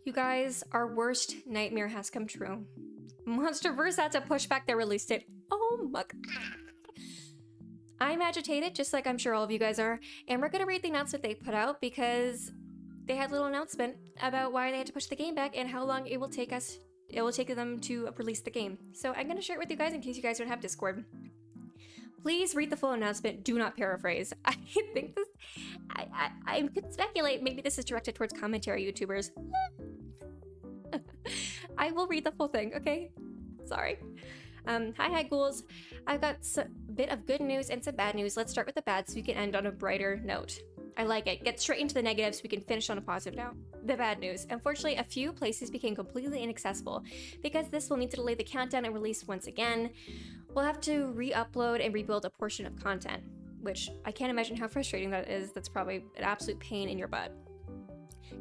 You guys, our worst nightmare has come true. MonsterVerse had to push back their release date. Oh my god. I'm agitated, just like I'm sure all of you guys are, and we're gonna read the announcement they put out because they had a little announcement about why they had to push the game back and how long it will take them to release the game. So I'm gonna share it with you guys in case you guys don't have Discord. Please read the full announcement. Do not paraphrase. I think this. I could speculate. Maybe this is directed towards commentary YouTubers. I will read the full thing. Okay. Sorry. Hi ghouls. I've got a bit of good news and some bad news. Let's start with the bad so we can end on a brighter note. I like it. Get straight into the negatives so we can finish on a positive note. The bad news. Unfortunately, a few places became completely inaccessible. Because this will need to delay the countdown and release once again, we'll have to re-upload and rebuild a portion of content, which I can't imagine how frustrating that is. That's probably an absolute pain in your butt.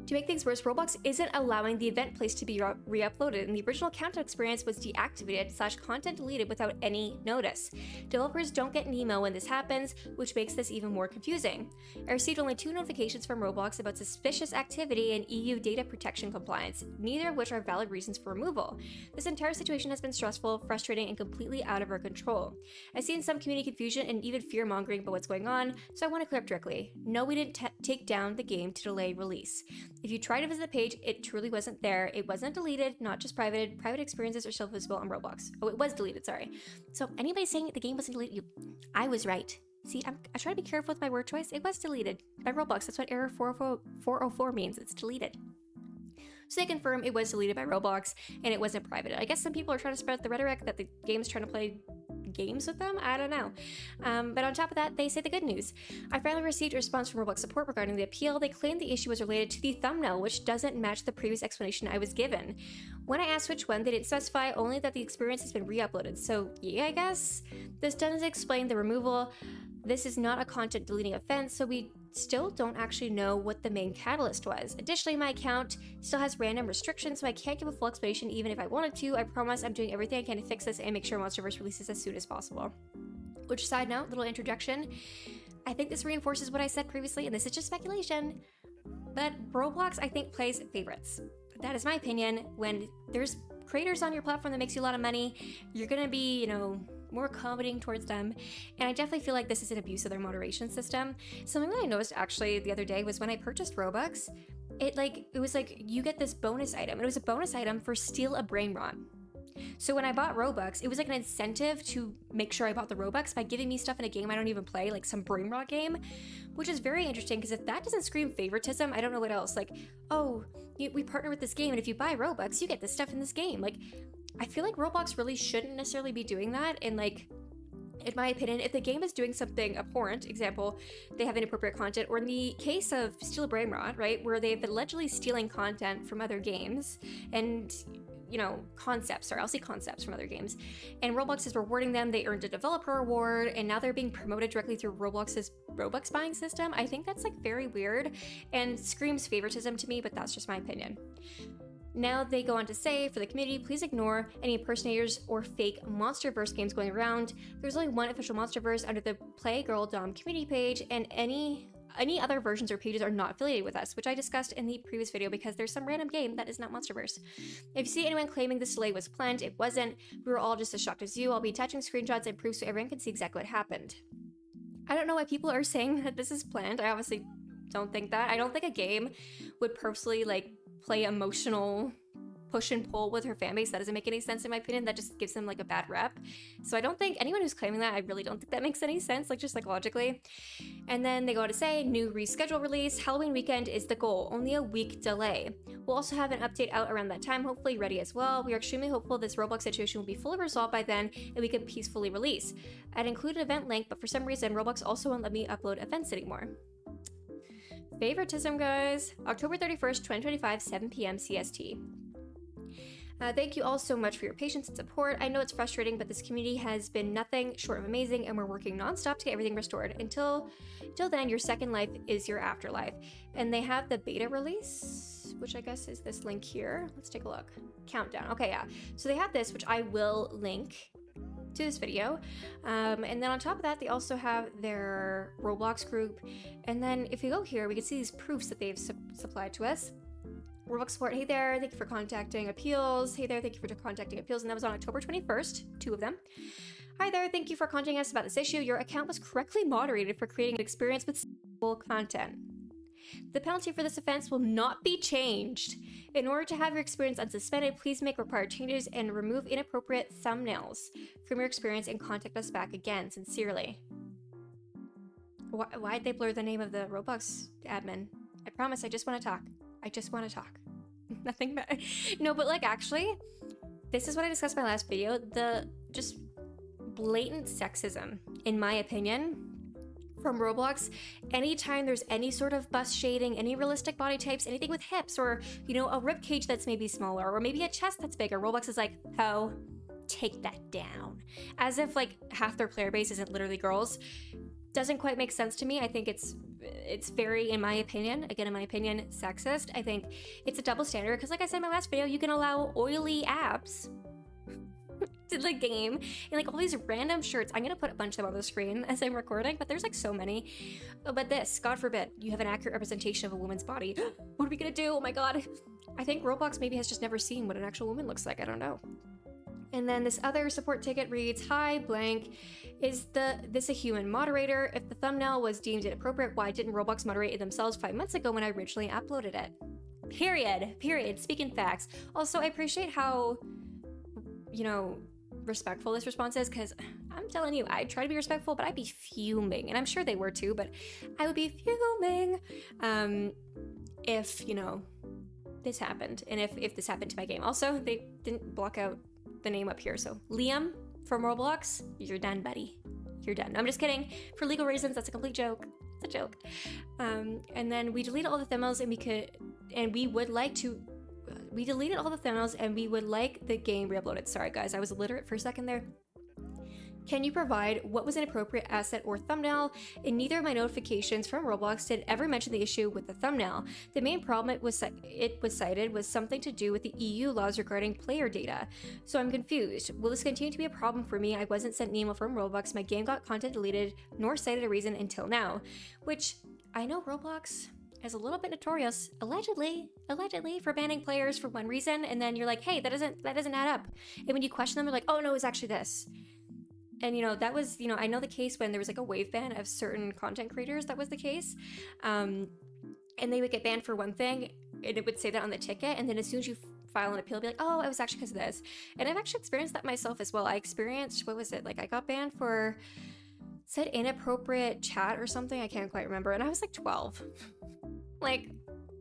To make things worse, Roblox isn't allowing the event place to be re-uploaded, and the original countdown experience was deactivated / content deleted without any notice. Developers don't get an email when this happens, which makes this even more confusing. I received only 2 notifications from Roblox about suspicious activity and EU data protection compliance, neither of which are valid reasons for removal. This entire situation has been stressful, frustrating, and completely out of our control. I've seen some community confusion and even fear-mongering about what's going on, so I want to clear up directly. No, we didn't take down the game to delay release. If you try to visit the page, it truly wasn't there. It wasn't deleted, not just privated. Private experiences are still visible on Roblox. Oh, it was deleted, sorry. So anybody saying the game wasn't deleted, I was right. See, I try to be careful with my word choice. It was deleted by Roblox. That's what error 404 means. It's deleted. So they confirm it was deleted by Roblox and it wasn't private. I guess some people are trying to spread the rhetoric that the game's trying to play games with them? I don't know. But on top of that, they say the good news. I finally received a response from Roblox support regarding the appeal. They claimed the issue was related to the thumbnail, which doesn't match the previous explanation I was given. When I asked which one, they didn't specify, only that the experience has been re-uploaded. So yeah, I guess. This doesn't explain the removal. This is not a content deleting offense, so we still don't actually know what the main catalyst was. Additionally, my account still has random restrictions, so I can't give a full explanation even if I wanted to. I promise I'm doing everything I can to fix this and make sure MonsterVerse releases as soon as possible. Which, side note, little interjection, I think this reinforces what I said previously, and this is just speculation, but Roblox, I think, plays favorites. That is my opinion. When there's creators on your platform that makes you a lot of money, you're gonna be, more accommodating towards them, and I definitely feel like this is an abuse of their moderation system. Something that I noticed actually the other day was when I purchased Robux, it was like you get this bonus item. It was a bonus item for steal a brain rot. So when I bought Robux, it was like an incentive to make sure I bought the Robux by giving me stuff in a game I don't even play, like some brain rot game, which is very interesting because if that doesn't scream favoritism, I don't know what else. Like, oh, we partner with this game, and if you buy Robux, you get this stuff in this game. Like, I feel like Roblox really shouldn't necessarily be doing that, and like, in my opinion, if the game is doing something abhorrent, example, they have inappropriate content, or in the case of Steal a Brain Rot, right, where they've been allegedly stealing content from other games, and concepts from other games, and Roblox is rewarding them, they earned a developer award, and now they're being promoted directly through Roblox's Robux buying system. I think that's like very weird and screams favoritism to me, but that's just my opinion. Now they go on to say, for the community, please ignore any impersonators or fake MonsterVerse games going around. There's only one official MonsterVerse under the Playgirl Dom community page, and any other versions or pages are not affiliated with us, which I discussed in the previous video because there's some random game that is not MonsterVerse. If you see anyone claiming this delay was planned, it wasn't. We were all just as shocked as you. I'll be attaching screenshots and proofs so everyone can see exactly what happened. I don't know why people are saying that this is planned. I obviously don't think that. I don't think a game would purposely play emotional push and pull with her fan base. That doesn't make any sense in my opinion. That just gives them a bad rep. So I don't think anyone who's claiming that, I really don't think that makes any sense, just logically. And then they go on to say, new reschedule release, Halloween weekend is the goal, only a week delay. We'll also have an update out around that time, hopefully ready as well. We are extremely hopeful this Roblox situation will be fully resolved by then and we can peacefully release. I'd include an event link, but for some reason Roblox also won't let me upload events anymore. Favoritism, guys. October 31st, 2025, 7 p.m. CST. Thank you all so much for your patience and support. I know it's frustrating, but this community has been nothing short of amazing, and we're working nonstop to get everything restored. Until then, your second life is your afterlife. And they have the beta release, which I guess is this link here. Let's take a look. Countdown. Okay, yeah. So they have this, which I will link to this video. And then on top of that, they also have their Roblox group. And then if you go here, we can see these proofs that they've supplied to us. Roblox support, hey there, thank you for contacting appeals. Hey there, thank you for contacting appeals. And that was on October 21st, 2 of them. Hi there, thank you for contacting us about this issue. Your account was correctly moderated for creating an experience with sexual content. The penalty for this offense will not be changed. In order to have your experience unsuspended, please make required changes and remove inappropriate thumbnails from your experience and contact us back again. Sincerely. Why'd they blur the name of the Roblox admin? I promise, I just want to talk. I just want to talk. Nothing but... No, but like actually, this is what I discussed in my last video. The just blatant sexism, in my opinion, from Roblox. Anytime there's any sort of bust shading, any realistic body types, anything with hips, or, you know, a rib cage that's maybe smaller, or maybe a chest that's bigger, Roblox is like, oh, take that down. As if like half their player base isn't literally girls. Doesn't quite make sense to me. I think it's very, in my opinion, sexist. I think it's a double standard because like I said in my last video, you can allow oily abs to the game and like all these random shirts. I'm gonna put a bunch of them on the screen as I'm recording, but there's like so many. But this, God forbid, you have an accurate representation of a woman's body. What are we gonna do? Oh my God. I think Roblox maybe has just never seen what an actual woman looks like. I don't know. And then this other support ticket reads, hi, blank, is this a human moderator? If the thumbnail was deemed inappropriate, why didn't Roblox moderate it themselves 5 months ago when I originally uploaded it? Period. Speaking facts. Also, I appreciate how, you know, respectful this response is, because I'm telling you, I try to be respectful, but I'd be fuming. And I'm sure they were too, but I would be fuming if, you know, this happened. And if this happened to my game. Also, they didn't block out the name up here. So Liam from Roblox, you're done, buddy. You're done. I'm just kidding. For legal reasons, that's a complete joke. It's a joke. And then we deleted all the thumbnails we deleted all the thumbnails and we would like the game re-uploaded. Sorry guys, I was illiterate for a second there. Can you provide what was an appropriate asset or thumbnail? In neither of my notifications from Roblox did ever mention the issue with the thumbnail. The main problem it was cited was something to do with the EU laws regarding player data. So I'm confused. Will this continue to be a problem for me? I wasn't sent an email from Roblox. My game got content deleted, nor cited a reason until now. Which, I know Roblox is a little bit notorious, allegedly, for banning players for one reason, and then you're like, hey, that doesn't add up. And when you question them, they're like, oh no, it's actually this. And, you know, that was, you know, I know the case when there was like a wave ban of certain content creators, that was the case. And they would get banned for one thing, and it would say that on the ticket. And then as soon as you file an appeal, it'd be like, oh, it was actually because of this. And I've actually experienced that myself as well. I experienced, what was it? Like I got banned for, said inappropriate chat or something. I can't quite remember. And I was like 12. Like,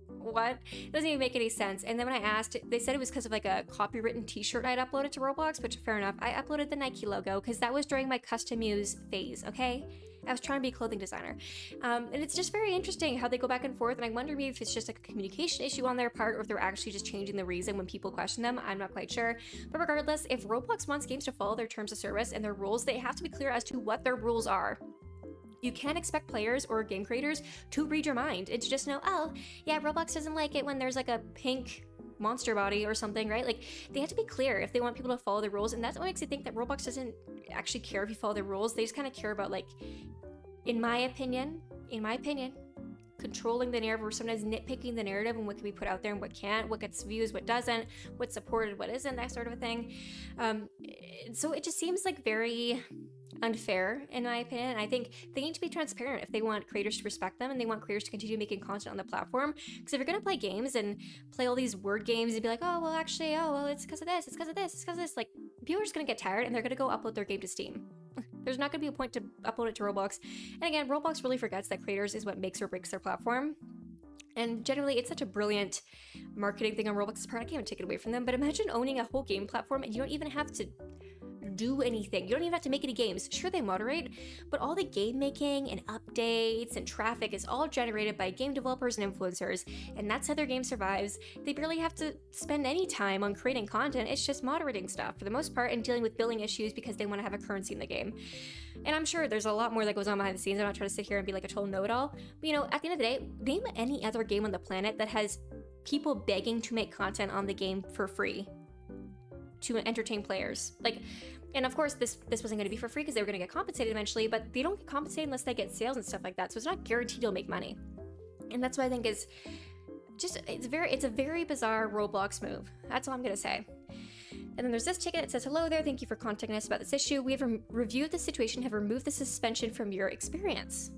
what? It doesn't even make any sense. And then when I asked, they said it was because of like a copywritten t-shirt I'd uploaded to Roblox, which fair enough. I uploaded the Nike logo because that was during my custom use phase, okay? I was trying to be a clothing designer. And it's just very interesting how they go back and forth, and I wonder maybe if it's just like a communication issue on their part or if they're actually just changing the reason when people question them. I'm not quite sure. But regardless, if Roblox wants games to follow their terms of service and their rules, they have to be clear as to what their rules are. You can't expect players or game creators to read your mind. It's just know, oh, yeah, Roblox doesn't like it when there's like a pink monster body or something, right? Like, they have to be clear if they want people to follow the rules, and that's what makes me think that Roblox doesn't actually care if you follow the rules. They just kind of care about, like, in my opinion, controlling the narrative, or sometimes nitpicking the narrative and what can be put out there and what can't, what gets views, what doesn't, what's supported, what isn't, that sort of a thing. So it just seems like very unfair in my opinion. I think they need to be transparent if they want creators to respect them and they want creators to continue making content on the platform. Because if you're gonna play games and play all these word games and be like, oh well, actually, oh well, it's because of this, it's because of this, it's because of this, like, viewers are gonna get tired and they're gonna go upload their game to Steam. There's not gonna be a point to upload it to Roblox. And again, Roblox really forgets that creators is what makes or breaks their platform. And generally, it's such a brilliant marketing thing on Roblox's part. I can't even take it away from them. But imagine owning a whole game platform and you don't even have to do anything. You don't even have to make any games. Sure, they moderate, but all the game making and updates and traffic is all generated by game developers and influencers, and that's how their game survives. They barely have to spend any time on creating content. It's just moderating stuff for the most part and dealing with billing issues because they want to have a currency in the game. And I'm sure there's a lot more that goes on behind the scenes. I'm not trying to sit here and be like a total know-it-all, but you know, at the end of the day, name any other game on the planet that has people begging to make content on the game for free to entertain players. Like, and of course, this wasn't going to be for free because they were going to get compensated eventually, but they don't get compensated unless they get sales and stuff like that. So it's not guaranteed you'll make money. And that's what I think is it's a very bizarre Roblox move. That's all I'm gonna say. And then there's this ticket that says, hello there, thank you for contacting us about this issue. We have reviewed the situation, have removed the suspension from your experience.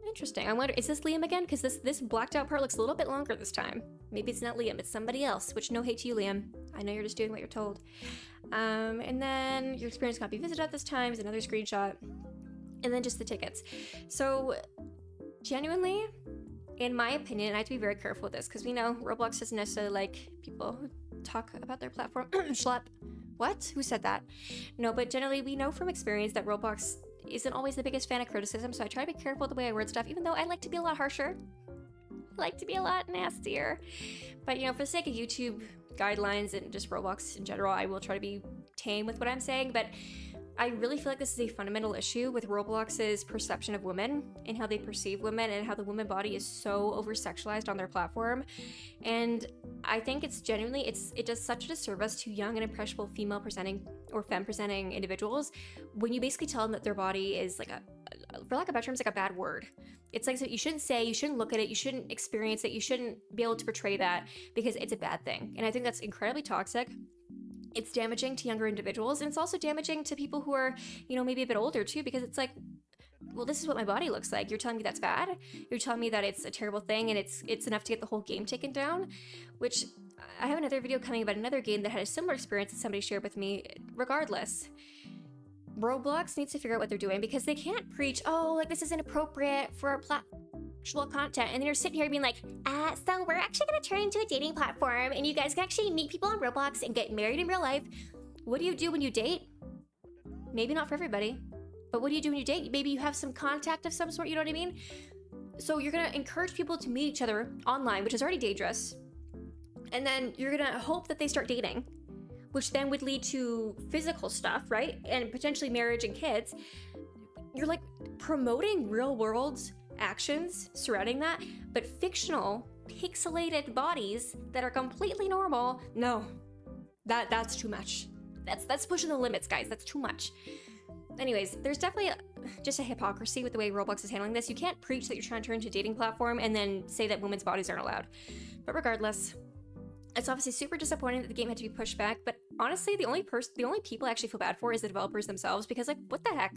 Interesting. I wonder, is this Liam again? Because this blacked out part looks a little bit longer this time. Maybe it's not Liam, it's somebody else, which no hate to you, Liam. I know you're just doing what you're told. And then your experience cannot be visited at this time is another screenshot. And then just the tickets. So, genuinely, in my opinion, I have to be very careful with this because we know Roblox doesn't necessarily like people who talk about their platform. Schlep. What? Who said that? No, but generally we know from experience that Roblox isn't always the biggest fan of criticism, so I try to be careful with the way I word stuff, even though I like to be a lot harsher. I like to be a lot nastier. But, for the sake of YouTube guidelines and just Roblox in general, I will try to be tame with what I'm saying, but I really feel like this is a fundamental issue with Roblox's perception of women and how they perceive women and how the woman body is so over-sexualized on their platform. And I think it's genuinely, it does such a disservice to young and impressionable female-presenting or femme-presenting individuals when you basically tell them that their body is like for lack of better terms, like a bad word. It's like you shouldn't say, you shouldn't look at it, you shouldn't experience it, you shouldn't be able to portray that because it's a bad thing. And I think that's incredibly toxic. It's damaging to younger individuals, and it's also damaging to people who are, maybe a bit older too, because it's like, well, this is what my body looks like. You're telling me that's bad? You're telling me that it's a terrible thing and it's enough to get the whole game taken down? Which, I have another video coming about another game that had a similar experience that somebody shared with me. Regardless, Roblox needs to figure out what they're doing because they can't preach, oh, like this is inappropriate for our actual content, and then you're sitting here being like, so we're actually gonna turn into a dating platform and you guys can actually meet people on Roblox and get married in real life. What do you do when you date? Maybe not for everybody, but what do you do when you date? Maybe you have some contact of some sort, you know what I mean? So you're gonna encourage people to meet each other online, which is already dangerous, and then you're gonna hope that they start dating, which then would lead to physical stuff, right? And potentially marriage and kids. You're like promoting real world actions surrounding that, but fictional, pixelated bodies that are completely normal. No, that's too much. That's pushing the limits, guys. That's too much. Anyways, there's definitely just a hypocrisy with the way Roblox is handling this. You can't preach that you're trying to turn into a dating platform and then say that women's bodies aren't allowed. But regardless, it's obviously super disappointing that the game had to be pushed back, but honestly, the only people I actually feel bad for is the developers themselves, because like, what the heck?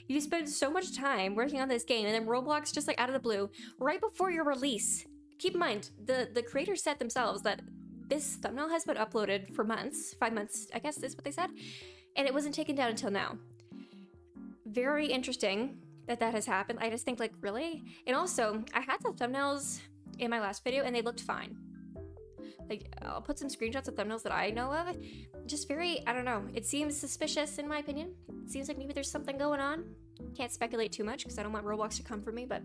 You spend so much time working on this game, and then Roblox just like out of the blue, right before your release. Keep in mind, the creators said themselves that this thumbnail has been uploaded for months, 5 months, I guess is what they said, and it wasn't taken down until now. Very interesting that has happened. I just think like, really? And also, I had the thumbnails in my last video, and they looked fine. Like, I'll put some screenshots of thumbnails that I know of. Just very, I don't know. It seems suspicious in my opinion. It seems like maybe there's something going on. Can't speculate too much because I don't want Roblox to come for me, but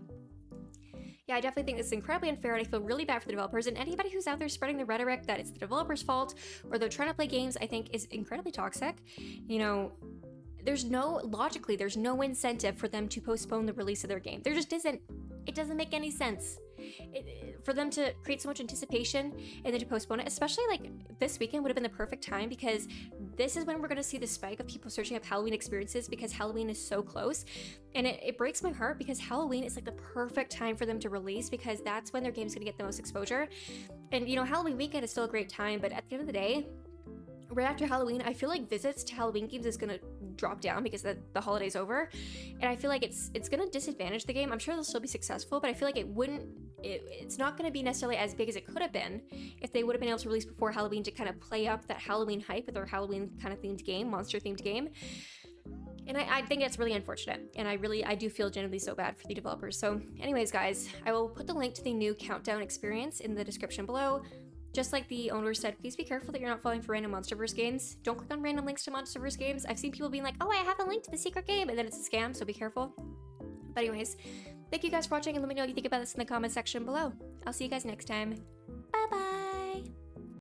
yeah, I definitely think this is incredibly unfair, and I feel really bad for the developers, and anybody who's out there spreading the rhetoric that it's the developers' fault or they're trying to play games, I think is incredibly toxic. There's no incentive for them to postpone the release of their game. There just isn't. It doesn't make any sense. For them to create so much anticipation and then to postpone it, especially like this weekend would have been the perfect time, because this is when we're going to see the spike of people searching up Halloween experiences because Halloween is so close. And it breaks my heart because Halloween is like the perfect time for them to release, because that's when their game's going to get the most exposure. And Halloween weekend is still a great time, but at the end of the day, right after Halloween, I feel like visits to Halloween games is going to drop down because the holiday's over, and I feel like it's going to disadvantage the game. I'm sure they'll still be successful, but I feel like it's not going to be necessarily as big as it could have been if they would have been able to release before Halloween to kind of play up that Halloween hype with their Halloween kind of themed game, monster themed game. And I think that's really unfortunate, and I do feel genuinely so bad for the developers. So anyways, guys, I will put the link to the new countdown experience in the description below. Just like the owner said, please be careful that you're not falling for random MonsterVerse games. Don't click on random links to MonsterVerse games. I've seen people being like, oh, I have a link to the secret game, and then it's a scam, so be careful. But anyways, thank you guys for watching, and let me know what you think about this in the comment section below. I'll see you guys next time. Bye-bye!